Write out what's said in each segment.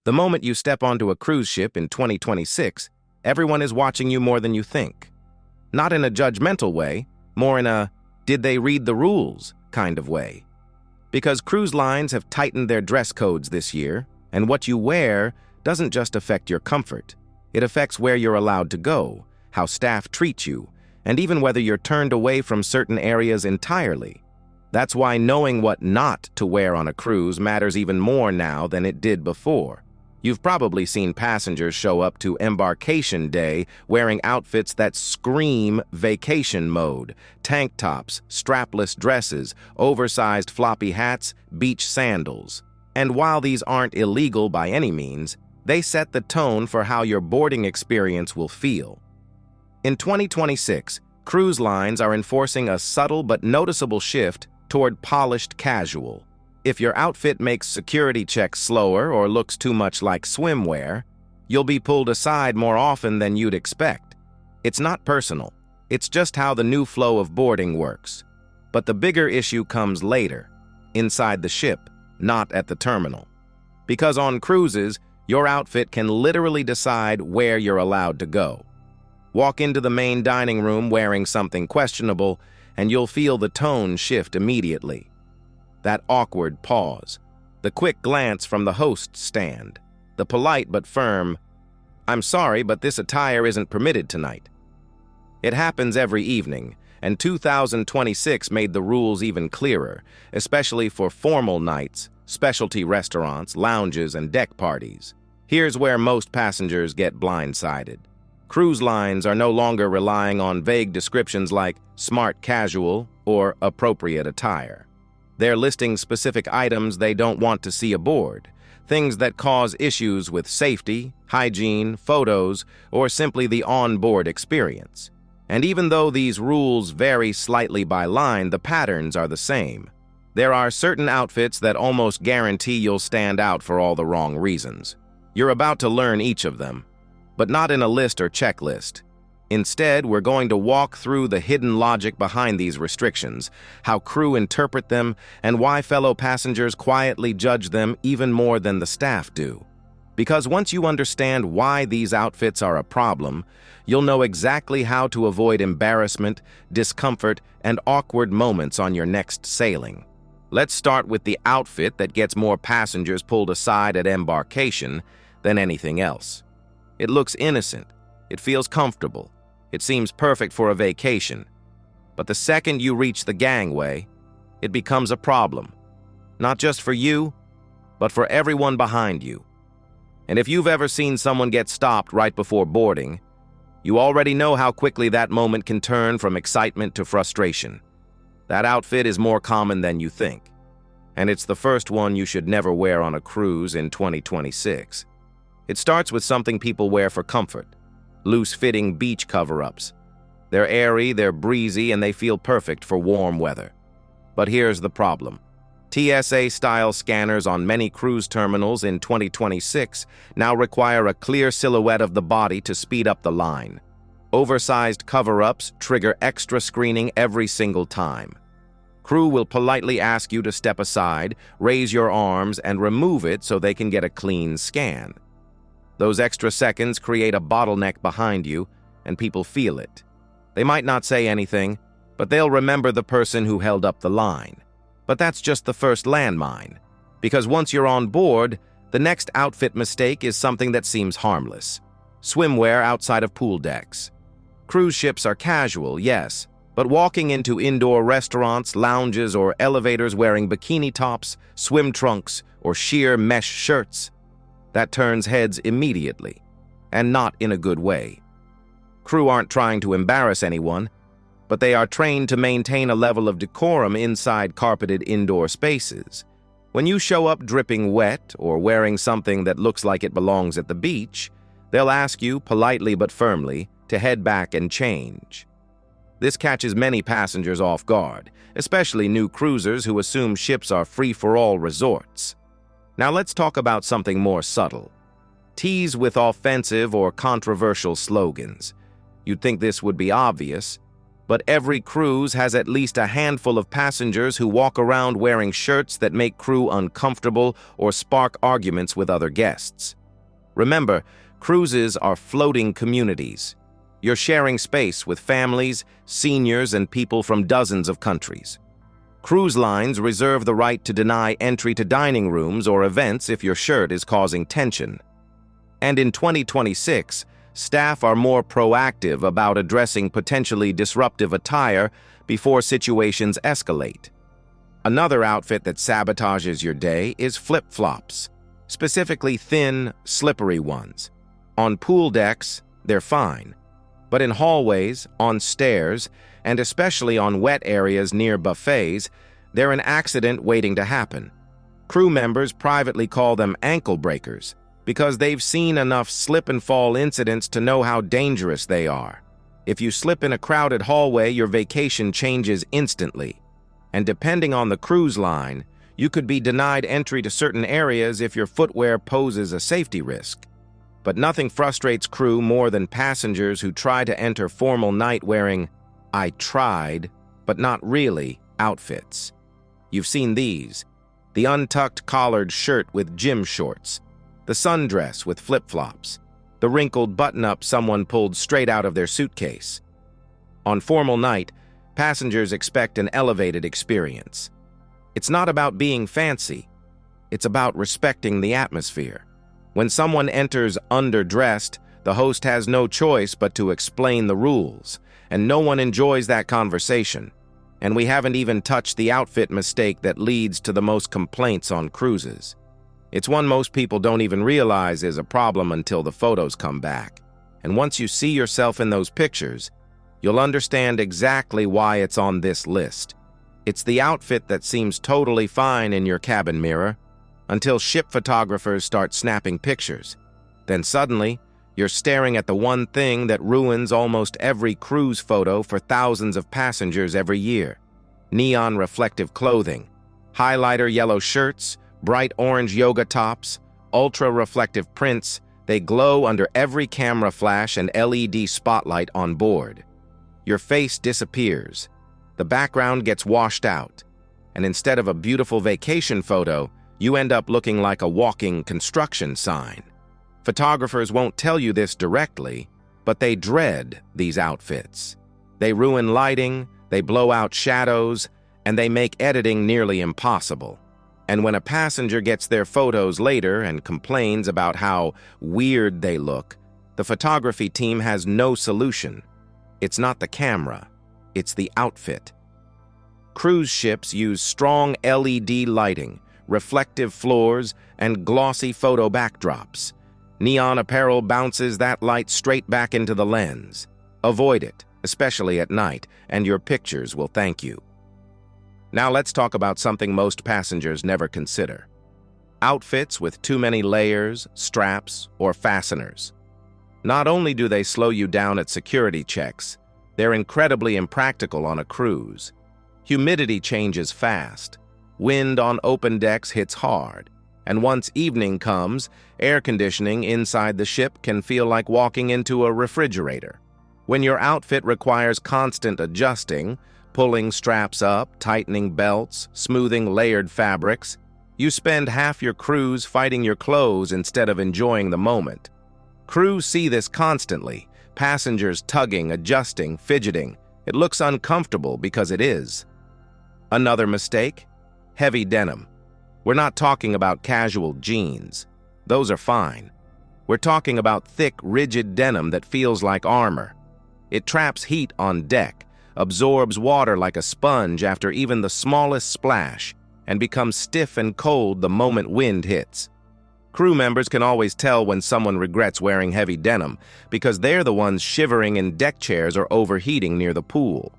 The moment you step onto a cruise ship in 2026, everyone is watching you more than you think. Not in a judgmental way, more in a "did they read the rules" kind of way. Because cruise lines have tightened their dress codes this year, and what you wear doesn't just affect your comfort. It affects where you're allowed to go, how staff treat you, and even whether you're turned away from certain areas entirely. That's why knowing what not to wear on a cruise matters even more now than it did before. You've probably seen passengers show up to embarkation day wearing outfits that scream vacation mode: tank tops, strapless dresses, oversized floppy hats, beach sandals. And while these aren't illegal by any means, they set the tone for how your boarding experience will feel. In 2026, cruise lines are enforcing a subtle but noticeable shift toward polished casual. If your outfit makes security checks slower or looks too much like swimwear, you'll be pulled aside more often than you'd expect. It's not personal. It's just how the new flow of boarding works. But the bigger issue comes later, inside the ship, not at the terminal. Because on cruises, your outfit can literally decide where you're allowed to go. Walk into the main dining room wearing something questionable, and you'll feel the tone shift immediately. That awkward pause, the quick glance from the host stand, the polite but firm, "I'm sorry, but this attire isn't permitted tonight." It happens every evening, and 2026 made the rules even clearer, especially for formal nights, specialty restaurants, lounges, and deck parties. Here's where most passengers get blindsided. Cruise lines are no longer relying on vague descriptions like smart casual or appropriate attire. They're listing specific items they don't want to see aboard, things that cause issues with safety, hygiene, photos, or simply the on-board experience. And even though these rules vary slightly by line, the patterns are the same. There are certain outfits that almost guarantee you'll stand out for all the wrong reasons. You're about to learn each of them, but not in a list or checklist. Instead, we're going to walk through the hidden logic behind these restrictions, how crew interpret them, and why fellow passengers quietly judge them even more than the staff do. Because once you understand why these outfits are a problem, you'll know exactly how to avoid embarrassment, discomfort, and awkward moments on your next sailing. Let's start with the outfit that gets more passengers pulled aside at embarkation than anything else. It looks innocent. It feels comfortable. It seems perfect for a vacation. But the second you reach the gangway, it becomes a problem. Not just for you, but for everyone behind you. And if you've ever seen someone get stopped right before boarding, you already know how quickly that moment can turn from excitement to frustration. That outfit is more common than you think. And it's the first one you should never wear on a cruise in 2026. It starts with something people wear for comfort. Loose-fitting beach cover-ups. They're airy, they're breezy, and they feel perfect for warm weather. But here's the problem. TSA-style scanners on many cruise terminals in 2026 now require a clear silhouette of the body to speed up the line. Oversized cover-ups trigger extra screening every single time. Crew will politely ask you to step aside, raise your arms, and remove it so they can get a clean scan. Those extra seconds create a bottleneck behind you, and people feel it. They might not say anything, but they'll remember the person who held up the line. But that's just the first landmine, because once you're on board, the next outfit mistake is something that seems harmless. Swimwear outside of pool decks. Cruise ships are casual, yes, but walking into indoor restaurants, lounges, or elevators wearing bikini tops, swim trunks, or sheer mesh shirts, that turns heads immediately, and not in a good way. Crew aren't trying to embarrass anyone, but they are trained to maintain a level of decorum inside carpeted indoor spaces. When you show up dripping wet or wearing something that looks like it belongs at the beach, they'll ask you, politely but firmly, to head back and change. This catches many passengers off guard, especially new cruisers who assume ships are free-for-all resorts. Now let's talk about something more subtle. Tease with offensive or controversial slogans. You'd think this would be obvious, but every cruise has at least a handful of passengers who walk around wearing shirts that make crew uncomfortable or spark arguments with other guests. Remember, cruises are floating communities. You're sharing space with families, seniors, and people from dozens of countries. Cruise lines reserve the right to deny entry to dining rooms or events if your shirt is causing tension. And in 2026, staff are more proactive about addressing potentially disruptive attire before situations escalate. Another outfit that sabotages your day is flip-flops, specifically thin, slippery ones. On pool decks, they're fine. But in hallways, on stairs, and especially on wet areas near buffets, they're an accident waiting to happen. Crew members privately call them ankle breakers because they've seen enough slip-and-fall incidents to know how dangerous they are. If you slip in a crowded hallway, your vacation changes instantly. And depending on the cruise line, you could be denied entry to certain areas if your footwear poses a safety risk. But nothing frustrates crew more than passengers who try to enter formal night wearing "I tried, but not really" outfits. You've seen these: the untucked collared shirt with gym shorts, the sundress with flip-flops, the wrinkled button-up someone pulled straight out of their suitcase. On formal night, passengers expect an elevated experience. It's not about being fancy. It's about respecting the atmosphere. When someone enters underdressed, the host has no choice but to explain the rules, and no one enjoys that conversation. And we haven't even touched the outfit mistake that leads to the most complaints on cruises. It's one most people don't even realize is a problem until the photos come back. And once you see yourself in those pictures, you'll understand exactly why it's on this list. It's the outfit that seems totally fine in your cabin mirror, until ship photographers start snapping pictures. Then suddenly, you're staring at the one thing that ruins almost every cruise photo for thousands of passengers every year: neon reflective clothing, highlighter yellow shirts, bright orange yoga tops, ultra-reflective prints. They glow under every camera flash and LED spotlight on board. Your face disappears. The background gets washed out. And instead of a beautiful vacation photo, you end up looking like a walking construction sign. Photographers won't tell you this directly, but they dread these outfits. They ruin lighting, they blow out shadows, and they make editing nearly impossible. And when a passenger gets their photos later and complains about how weird they look, the photography team has no solution. It's not the camera, it's the outfit. Cruise ships use strong LED lighting, reflective floors, and glossy photo backdrops. Neon apparel bounces that light straight back into the lens. Avoid it, especially at night, and your pictures will thank you. Now let's talk about something most passengers never consider: outfits with too many layers, straps, or fasteners. Not only do they slow you down at security checks, they're incredibly impractical on a cruise. Humidity changes fast. Wind on open decks hits hard, and once evening comes, air conditioning inside the ship can feel like walking into a refrigerator. When your outfit requires constant adjusting, pulling straps up, tightening belts, smoothing layered fabrics, you spend half your cruise fighting your clothes instead of enjoying the moment. Crews see this constantly: passengers tugging, adjusting, fidgeting. It looks uncomfortable because it is. Another mistake: heavy denim. We're not talking about casual jeans. Those are fine. We're talking about thick, rigid denim that feels like armor. It traps heat on deck, absorbs water like a sponge after even the smallest splash, and becomes stiff and cold the moment wind hits. Crew members can always tell when someone regrets wearing heavy denim because they're the ones shivering in deck chairs or overheating near the pool.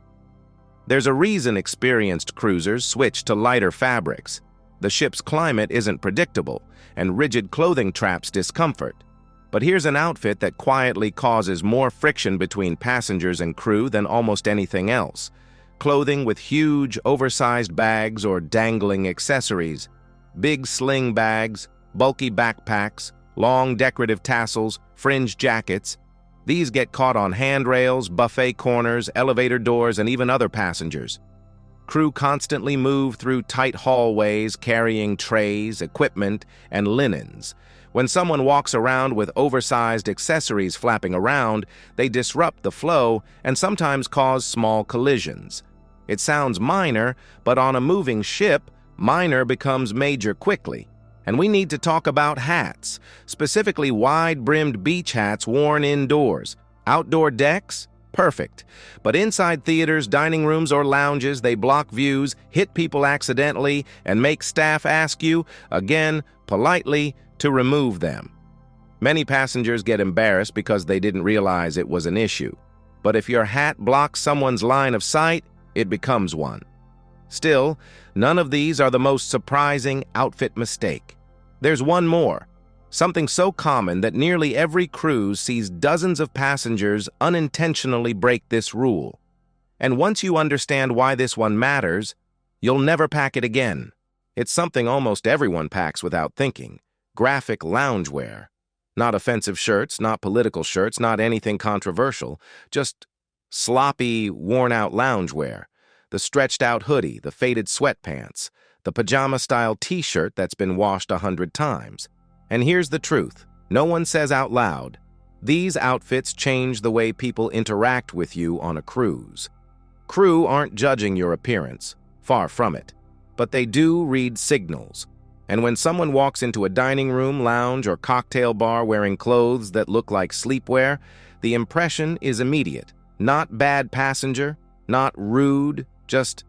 There's a reason experienced cruisers switch to lighter fabrics. The ship's climate isn't predictable, and rigid clothing traps discomfort. But here's an outfit that quietly causes more friction between passengers and crew than almost anything else: clothing with huge, oversized bags or dangling accessories. Big sling bags, bulky backpacks, long decorative tassels, fringe jackets. These get caught on handrails, buffet corners, elevator doors, and even other passengers. Crew constantly move through tight hallways carrying trays, equipment, and linens. When someone walks around with oversized accessories flapping around, they disrupt the flow and sometimes cause small collisions. It sounds minor, but on a moving ship, minor becomes major quickly. And we need to talk about hats, specifically wide-brimmed beach hats worn indoors. Outdoor decks? Perfect. But inside theaters, dining rooms, or lounges, they block views, hit people accidentally, and make staff ask you, again, politely, to remove them. Many passengers get embarrassed because they didn't realize it was an issue. But if your hat blocks someone's line of sight, it becomes one. Still, none of these are the most surprising outfit mistake. There's one more. Something so common that nearly every cruise sees dozens of passengers unintentionally break this rule. And once you understand why this one matters, you'll never pack it again. It's something almost everyone packs without thinking. Graphic loungewear. Not offensive shirts, not political shirts, not anything controversial. Just sloppy, worn-out loungewear. The stretched-out hoodie, the faded sweatpants, the pajama-style t-shirt that's been washed 100 times. And here's the truth. No one says out loud, these outfits change the way people interact with you on a cruise. Crew aren't judging your appearance, far from it, but they do read signals. And when someone walks into a dining room, lounge, or cocktail bar wearing clothes that look like sleepwear, the impression is immediate. Not bad passenger, not rude, just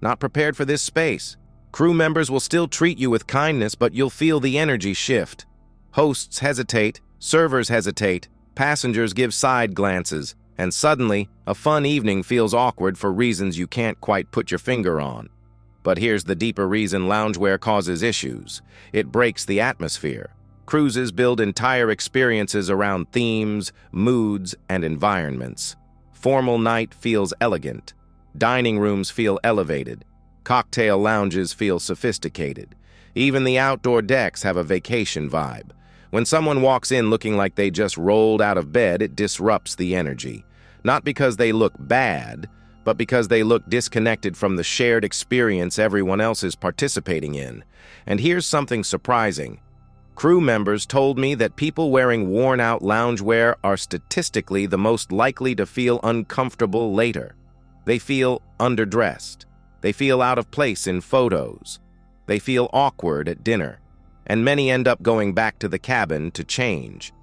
not prepared for this space. Crew members will still treat you with kindness, but you'll feel the energy shift. Hosts hesitate, servers hesitate, passengers give side glances, and suddenly, a fun evening feels awkward for reasons you can't quite put your finger on. But here's the deeper reason loungewear causes issues. It breaks the atmosphere. Cruises build entire experiences around themes, moods, and environments. Formal night feels elegant. Dining rooms feel elevated. Cocktail lounges feel sophisticated. Even the outdoor decks have a vacation vibe. When someone walks in looking like they just rolled out of bed, it disrupts the energy. Not because they look bad, but because they look disconnected from the shared experience everyone else is participating in. And here's something surprising. Crew members told me that people wearing worn-out loungewear are statistically the most likely to feel uncomfortable later. They feel underdressed. They feel out of place in photos. They feel awkward at dinner. And many end up going back to the cabin to change.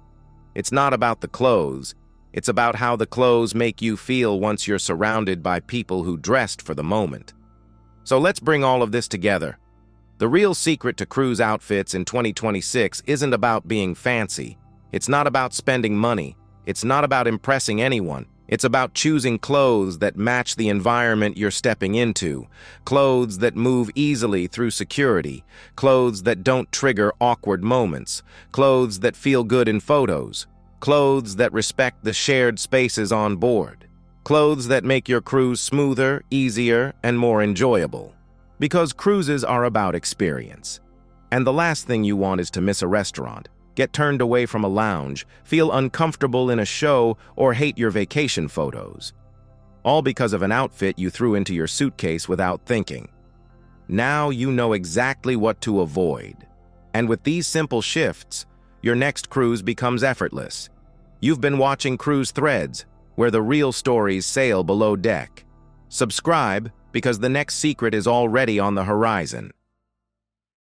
It's not about the clothes. It's about how the clothes make you feel once you're surrounded by people who dressed for the moment. So let's bring all of this together. The real secret to cruise outfits in 2026 isn't about being fancy. It's not about spending money. It's not about impressing anyone. It's about choosing clothes that match the environment you're stepping into, clothes that move easily through security, clothes that don't trigger awkward moments, clothes that feel good in photos, clothes that respect the shared spaces on board, clothes that make your cruise smoother, easier, and more enjoyable. Because cruises are about experience. And the last thing you want is to miss a restaurant, get turned away from a lounge, feel uncomfortable in a show, or hate your vacation photos. All because of an outfit you threw into your suitcase without thinking. Now you know exactly what to avoid. And with these simple shifts, your next cruise becomes effortless. You've been watching Cruise Threads, where the real stories sail below deck. Subscribe, because the next secret is already on the horizon.